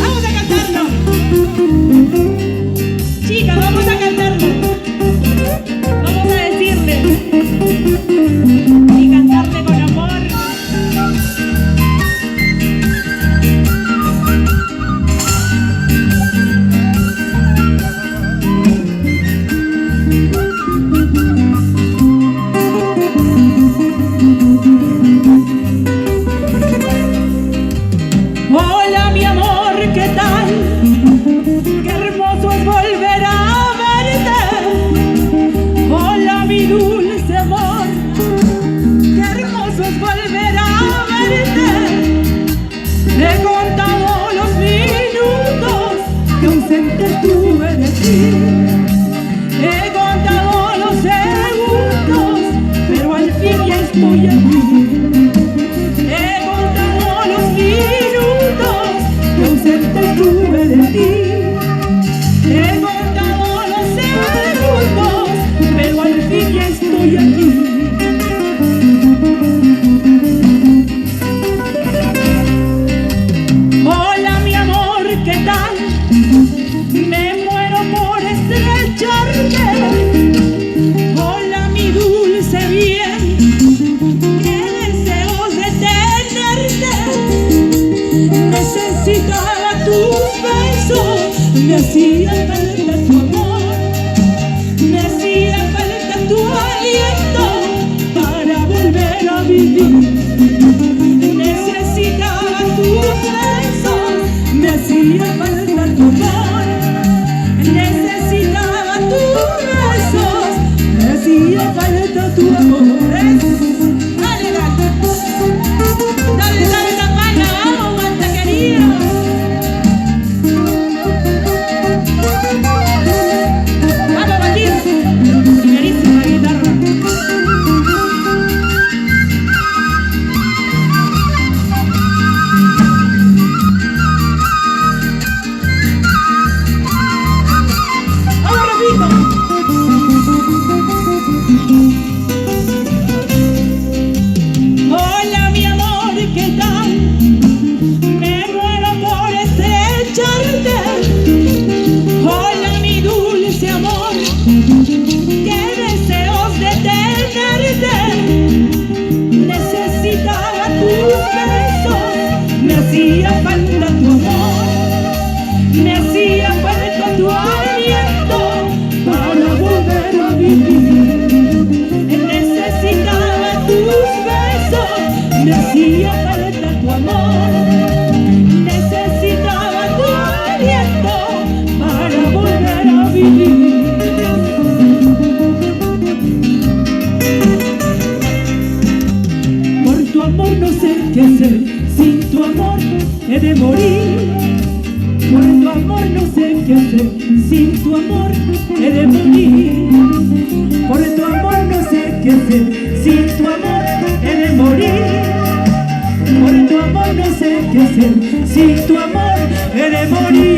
Vamos a cantarlo. Chicas, vamos a cantarlo. Vamos a decirle y cantarle con amor. Hola mi amor, ¿qué tal? Qué hermoso es volver a verte. Hola mi dulce amor, qué hermoso es volver a verte. He contado los minutos que ausente estuve de ti. He contado los segundos, pero al fin ya estoy aquí. He contado los minutos que ausente estuve de ti. He contado los segundos, pero al fin ya estoy aquí. Hola mi amor, ¿qué tal? Me muero por estrecharte. Hola mi dulce bien, qué deseos de tenerte. Necesitaba tus besos, me hacía falta tu amor, me hacía falta tu aliento para volver a vivir. Necesitaba tus besos, me hacía falta tu amor, necesitaba tus besos, me hacía falta tu amor. Dale, dale, dale la mano, vamos, guanta querido. Vamos, Batir, primerísima guitarra. Ahora repito. Hola mi amor, ¿qué tal? Me muero por estrecharte. Hola mi dulce amor, qué deseos de tenerte. Necesitaba tus besos, me hacía falta tu amor, me hacía falta tu aliento para volver a vivir. Necesitaba tus besos, me hacía falta tu amor, necesitaba tu aliento para volver a vivir. Por tu amor no sé qué hacer, sin tu amor he de morir. Por tu amor no sé qué hacer, sin tu amor he de morir. Por tu amor no sé qué hacer, sin tu amor he de morir. Por tu amor no sé qué hacer, sin tu amor he de morir.